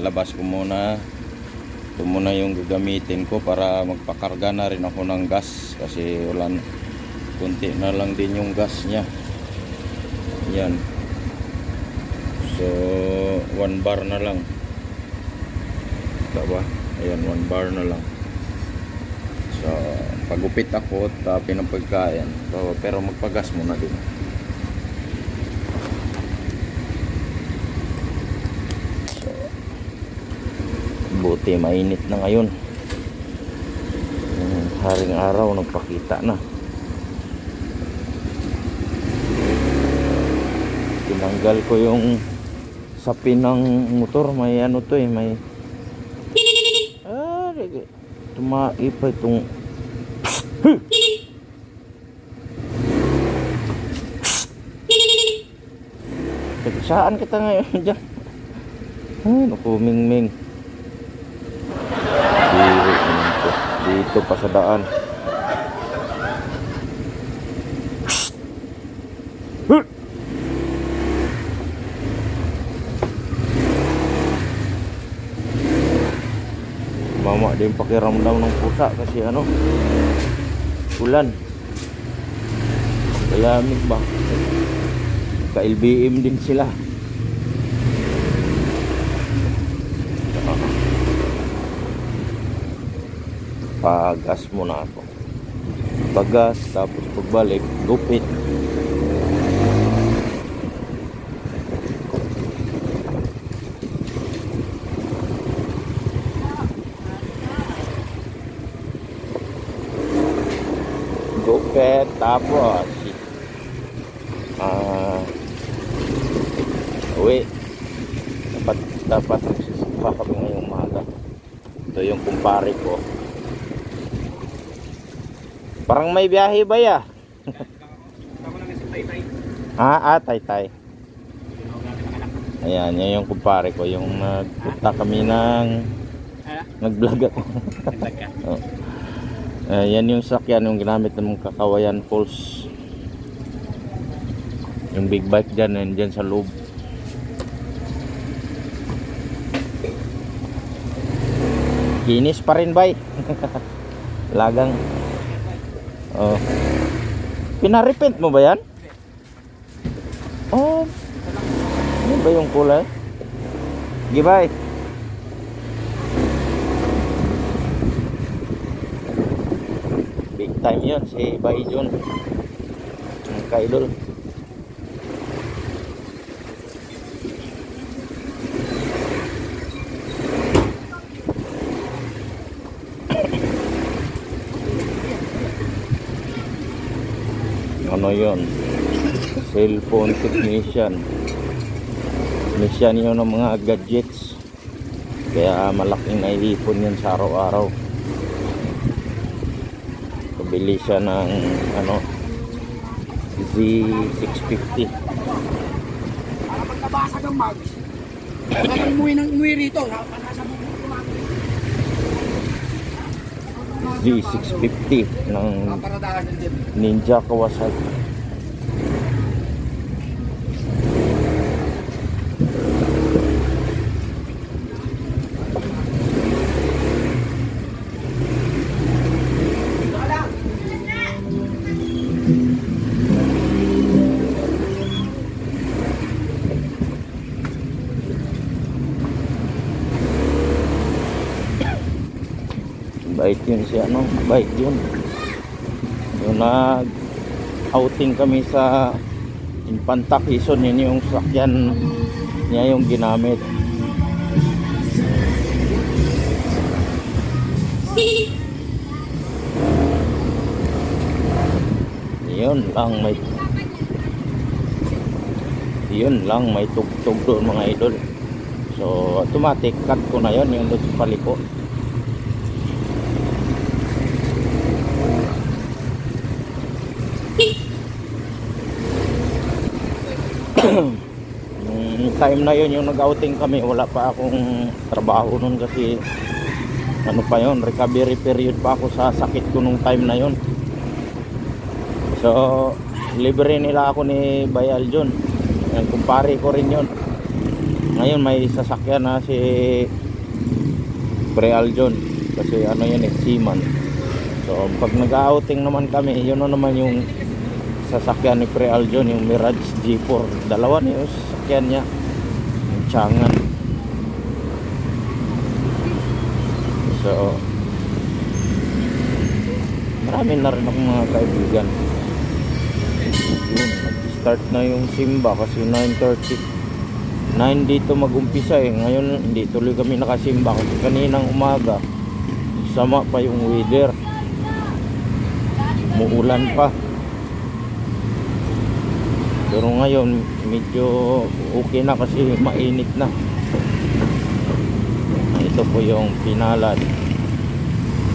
ilalabas ko muna. Ito muna yung gagamitin ko para magpakarga na rin ako ng gas kasi wala na, kunti na lang din yung gas nya. Yan. So 1 bar na lang. Diba? Ayan, 1 bar na lang. So pagupit ako at pinapagkain. So, pero magpagas muna din. So, buti mainit na ngayon. Haring araw nagpakita na. Tinanggal ko yung sapin ng motor. May ano to eh, may tumaipa itong saan kita ngayon dyan. Ay naku, ming dito pa sa daan. Mama din pakiramdam ng pusa kasi ano, ulan, kalamig ba, ka-LBM din sila. Pagas muna ako, pagas, tapos pagbalik gupit. Gupit, tapos uwi. Dapat nagsispa kami ngayong umaga. Ito yung kumpare ko. Parang may biyahe ba ya? Taytay. Ayan, yan yung kumpare ko. Yung nagpunta kami ng nag-vlog ako. Oh. Yan yung sakyan yung ginamit ng Kakawayan Falls. Yung big bike dyan, nandyan sa loob. Kinis pa rin bay. Lagang. Oh. Pinarepent mo ba yan? Oh. Ano ba yung kulay? Gibay. Big time yun si Bay Jun. Ang kaidol. Ano yun? Cellphone technician. Technician yun ng mga gadgets. Kaya malaking naihipon yun sa araw-araw. Pabili siya ng ano, Z650. Para pagkabasag ang mags. Kaya umuwi rito. Z650 ng Ninja Kawasaki. Bait yun siya, no? Bait yun. Yung nag-outing kami sa Infanta Quezon, yun yung sakyan niya yung ginamit. Yun lang may tugtog doon mga idol. So automatic cut ko na yun yung doon sa paliko. Time na yun yung nag-outing kami, wala pa akong trabaho nun kasi ano pa yun, recovery period pa ako sa sakit ko nung time na yun. So libre nila ako ni Bayal John, yung kumpare ko rin yun. Ngayon may sasakyan na si Pre Aljon kasi ano yan seaman. So pag nag-outing naman kami, yun na naman yung sasakyan ni Pre Aljon, yung Mirage G4. Dalawa na yung sasakyan niya, yung Changan. So marami na rin akong mga kaibigan. Yun, nag-start na yung simba kasi 9 dito mag-umpisa eh. Ngayon hindi tuloy kami nakasimba kasi kaninang umaga sama pa yung weather, muulan pa. Pero ngayon medyo okay na kasi mainit na. Ito po yung Pinalad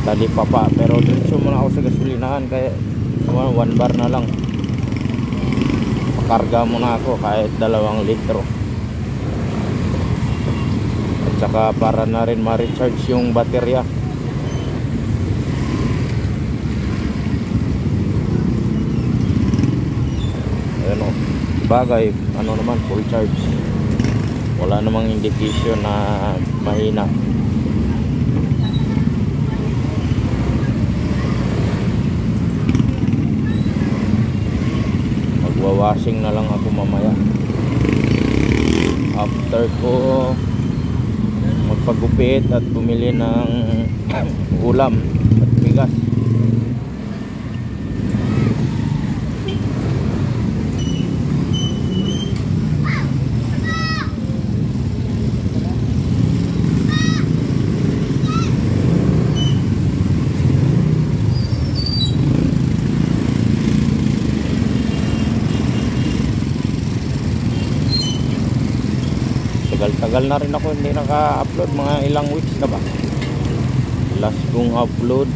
Talipapa, pero diretso muna ako sa gasolinahan kaya 1 bar na lang. Pakarga muna ako kahit 2 litro. At saka para na rin ma-recharge yung baterya. Ayan o, bagay ano naman, full charge. Wala namang indication na mahina. Magwawashing na lang ako mamaya after ko magpagupit at bumili ng ulam at bigas. Tagal na rin ako hindi naka-upload, mga ilang weeks na ba. Last kong upload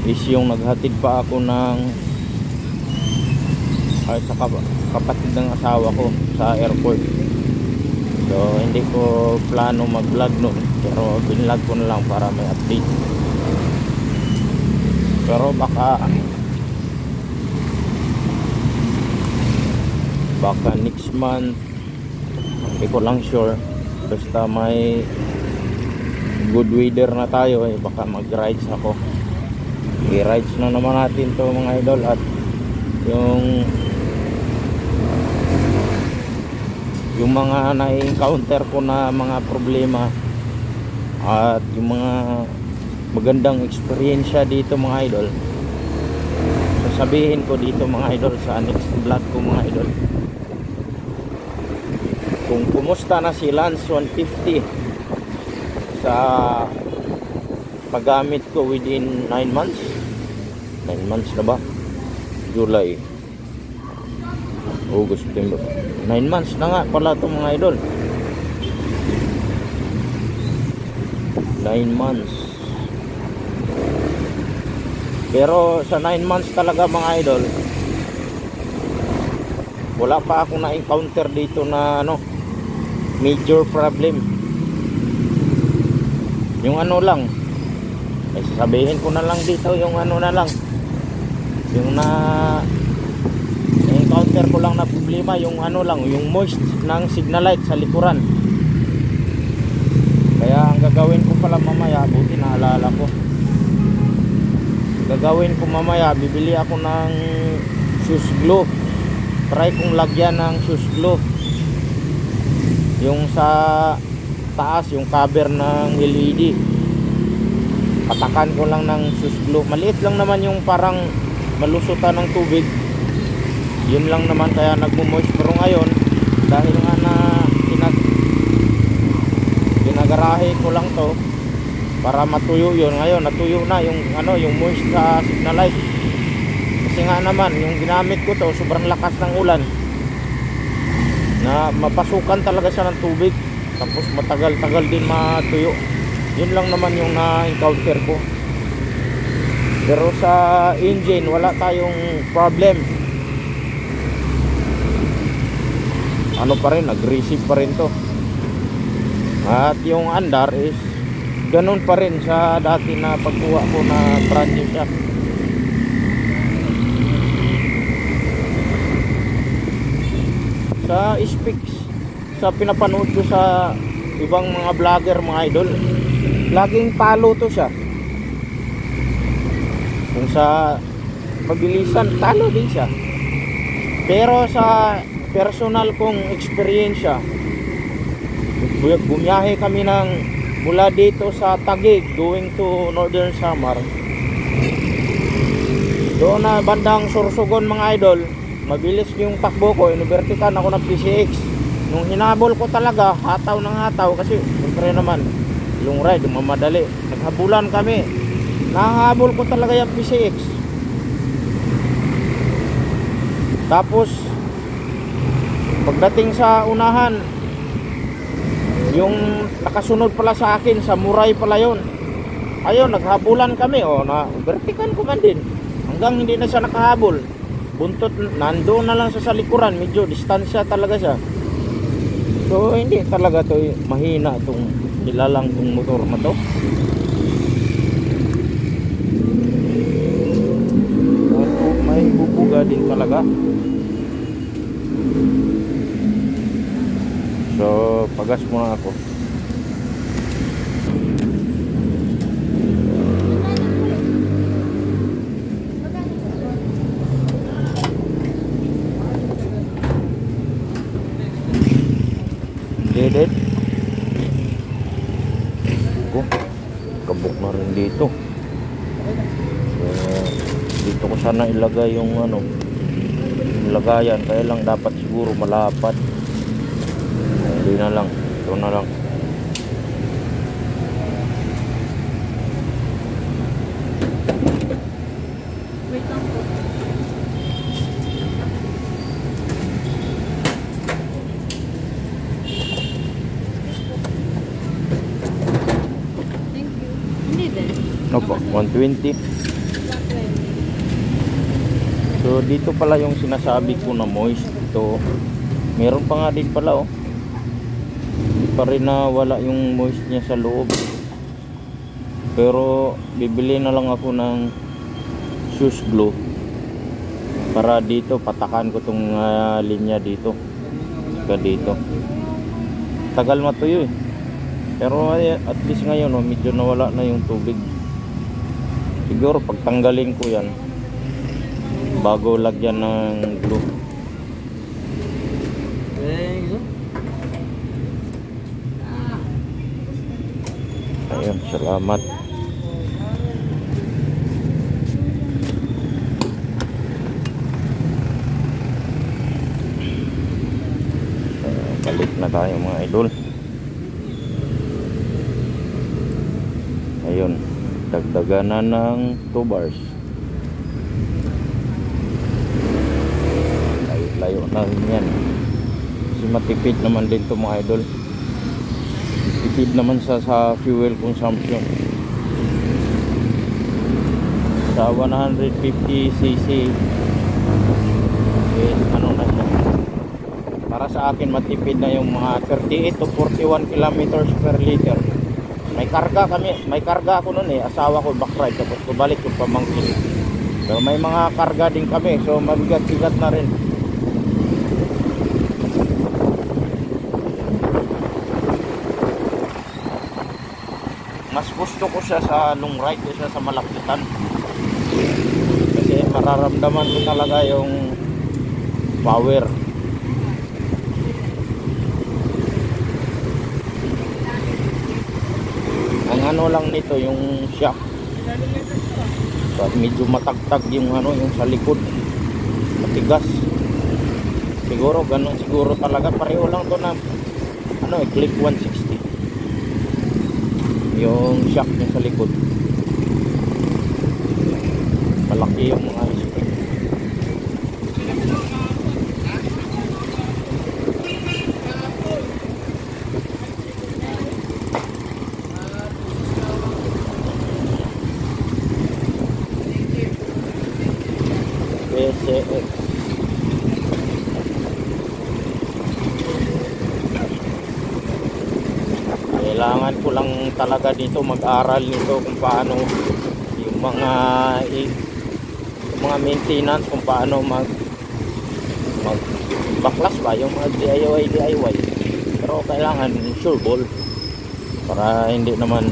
is yung naghatid pa ako ng sa kapatid ng asawa ko sa airport. So hindi ko plano mag-vlog noon, pero binlog ko na lang para may update. Pero baka next month, hindi ko lang sure. Basta may good weather na tayo eh, baka mag-rides ako. I-rides na naman natin to mga idol. At yung mga na-encounter ko na mga problema at yung mga magandang experience dito mga idol, sasabihin ko dito mga idol sa next vlog ko mga idol. Kung kumusta na si Lance 150 sa paggamit ko within 9 months. 9 months na ba? July, August, September, 9 months na nga pala ito mga idol. 9 months. Pero sa 9 months talaga mga idol, wala pa akong na-encounter dito na major problem. Yung lang, ay sasabihin ko na lang dito, yung na lang, yung na-encounter ko lang na problema, yung lang, yung moist ng signal light sa likuran. Kaya ang gagawin ko pala mamaya, buti naalala ko, gagawin ko mamaya, bibili ako ng shoes glue. Try kong lagyan ng shoes glue yung sa taas, yung cover ng LED. Patakan ko lang ng shoes glue. Maliit lang naman yung parang malusutan ng tubig. Yun lang naman kaya nagmo-moist. Pero ngayon dahil nga na ginagarahe ko lang to para matuyo yun. Ngayon natuyo na yung yung moist sa signal light. Kasi nga naman yung ginamit ko to sobrang lakas ng ulan na mapasukan talaga siya ng tubig, tapos matagal-tagal din matuyo. Yun lang naman yung na-encounter ko. Pero sa engine wala tayong problem. Pa rin, aggressive pa rin to. At yung andar is ganun pa rin sa dati na pagkuha ko na brand new siya. sa speaks, sa pinapanood ko sa ibang mga vlogger, mga idol, laging talo to siya. Kung sa pabilisan, talo din siya. Pero sa personal kong experience, bumiyahe kami mula dito sa Taguig going to Northern Samar. Doon na bandang Sorsogon, mga idol, mabilis yung takbo ko, inubertikan ako ng PCX. Nung hinabol ko talaga, hataw ng hataw, kasi siyempre naman long ride, mamadali, naghabulan kami, nahabol ko talaga yung PCX. Tapos pagdating sa unahan, yung nakasunod pala sa akin, samurai pala yun. Ayun, naghabulan kami, na-vertikan ko man din hanggang hindi na siya nakahabol. Buntot, nandoon na lang sa likuran, medyo distansya talaga siya. So hindi talaga to, mahina itong nilalang itong motor na to. May bubuga din talaga. So pagas muna ako. Dead. Kabuk na rin dito. So, dito ko sana ilagay yung lagayan, kaya lang dapat siguro malapat. Hindi na lang, ito na lang. Wait lang po. Thank you. Hindi din. Opo, 120. So dito pala yung sinasabi ko na moist. Ito, meron pa nga din pala, hindi pa rin na wala yung moist niya sa loob. Pero bibili na lang ako ng shoes glue para dito patakan ko tong linya dito. Dito tagal matuyo eh. Pero at least ngayon medyo nawala na yung tubig. Siguro pagtanggalin ko yan bago lagyan ng glue. Ayun, salamat. Balik na tayo, mga idol. Ayun, dagdagan na ng 2 bars. Layo na rin yan. Kasi matipid naman din to, mga idol. Tipid naman sa fuel consumption. Sa 150cc ano na siya. Para sa akin matipid na yung mga 38 to 41 kilometers per liter. May karga ako noon asawa ko backride, tapos balik yung pamangkin. Pero may mga karga din kami, so mabigat-bigat na rin. Mas gusto ko siya sa long ride kaysa sa malapitan. Kasi mararamdaman ko talaga yung power. Ang ano lang nito yung shock. So, medyo matagtag yung yung sa likod. Matigas. Siguro ganun siguro talaga, pareho lang to na click 160. Yung shock niya sa likod. Malaki yung mga spring. PCX. Kailangan ko lang talaga dito mag-aral nito kung paano yung mga maintenance, kung paano magbaklas pa yung mga DIY. Pero kailangan sure ball para hindi naman,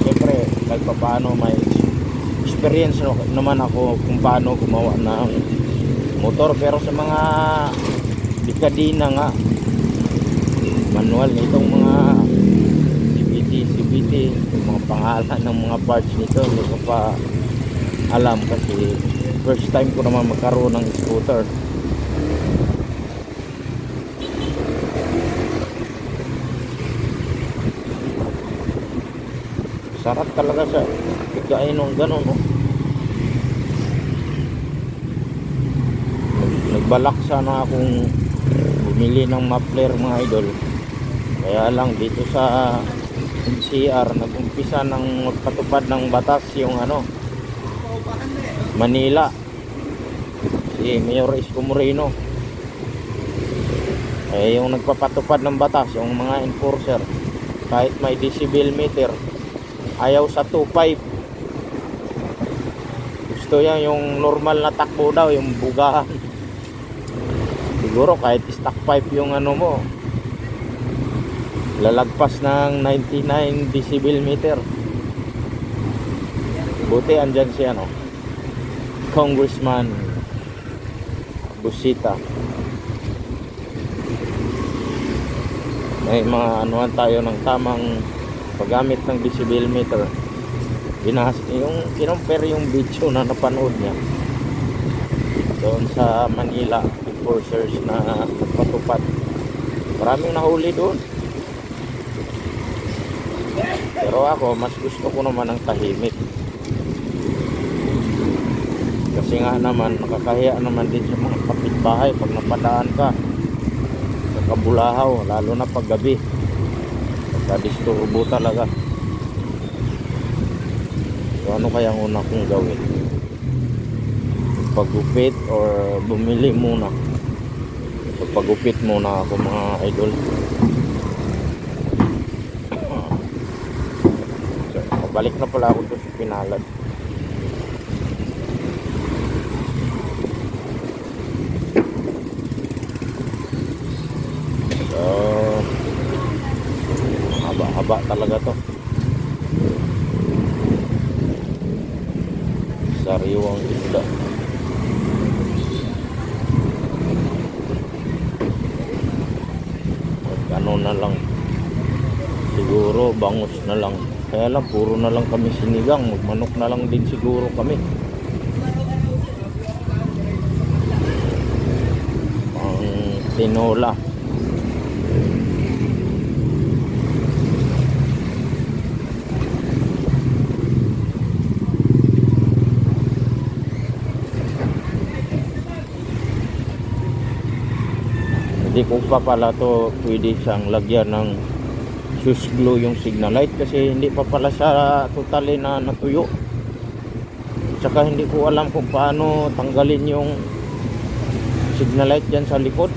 siyempre kahit pa paano may experience naman ako kung paano gumawa ng motor. Pero sa mga dekadina nga manual nitong mga CVT yung mga pangalan ng mga parts nito hindi ko pa alam kasi first time ko naman magkaroon ng scooter. Sarap talaga sa pagkain ng gano'n, no? Nagbalak sana akong bumili ng muffler, mga idol. Kaya lang dito sa NCR nag-umpisa ng magpatupad ng batas yung Manila, si Mayor Isko Moreno. Yung nagpapatupad ng batas, yung mga enforcer, kahit may decibel meter ayaw sa 2.5. Gusto yan yung normal na takbo daw, yung bugahan. Siguro kahit stock pipe yung mo, lalagpas ng 99 decibel meter. Buti andyan si Congressman Busita. May mga tayo ng tamang paggamit ng decibel meter. Yung kinumpare yung video na napanood niya doon sa Manila enforcers na patupad. Maraming nahuli doon. Pero ako mas gusto ko naman ng tahimik. Kasi nga naman nakakahiya naman din sa mga kapitbahay pag napadaan ka sa Kabulahaw, lalo na pag gabi. Disturbo talaga. So ano kaya ang una kong gawin? Pagupit or bumili muna? So pagupit muna ako, mga idol. So pabalik na pala ako doon sa Pinalad. Haba talaga to. Sariwang isda. Ano na lang, siguro bangus na lang. Kaya lang puro na lang kami sinigang. Magmanok na lang din siguro kami. Ang tinola. Hindi ko pa pala to pwede siyang lagyan ng fuse glue yung signal light kasi hindi pa pala siya totally na natuyo. Tsaka hindi ko alam kung paano tanggalin yung signal light dyan sa likod.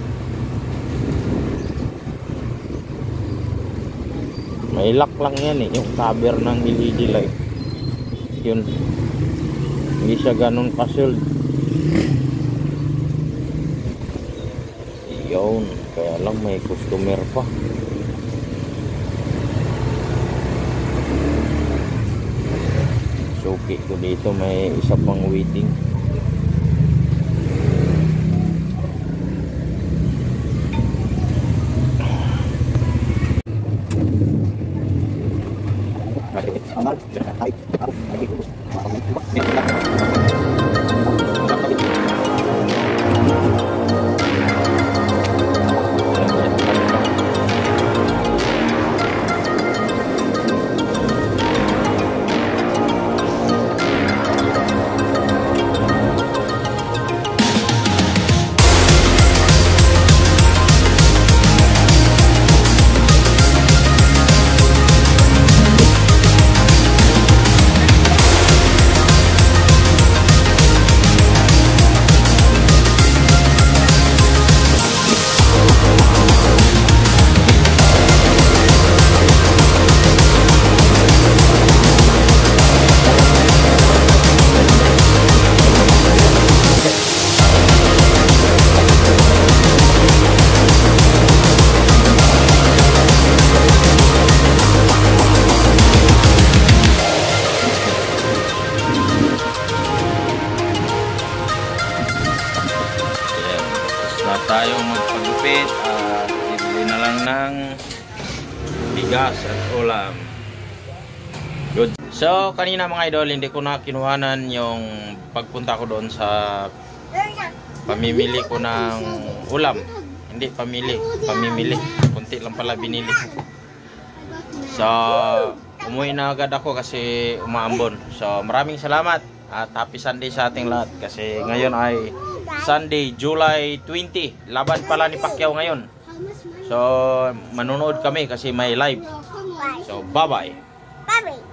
May lock lang yan yung cover ng LED light. Yun, hindi siya ganun ka-sealed. Yun, kaya lang may customer pa. Suki ko dito, may isa pang waiting. maliliit. Bibili na lang ng bigas at ulam. Good. So, kanina mga idol, hindi ko na kinuhanan yung pagpunta ko doon sa pamimili ko ng ulam. Hindi pamimili. Kunti lang pala binili. So, umuwi na agad ako kasi umaambon. So, maraming salamat at happy Sunday sa ating lahat. Kasi ngayon ay Sunday, July 20. Laban pala ni Pacquiao ngayon. So, manonood kami kasi may live. So, bye-bye. Bye-bye.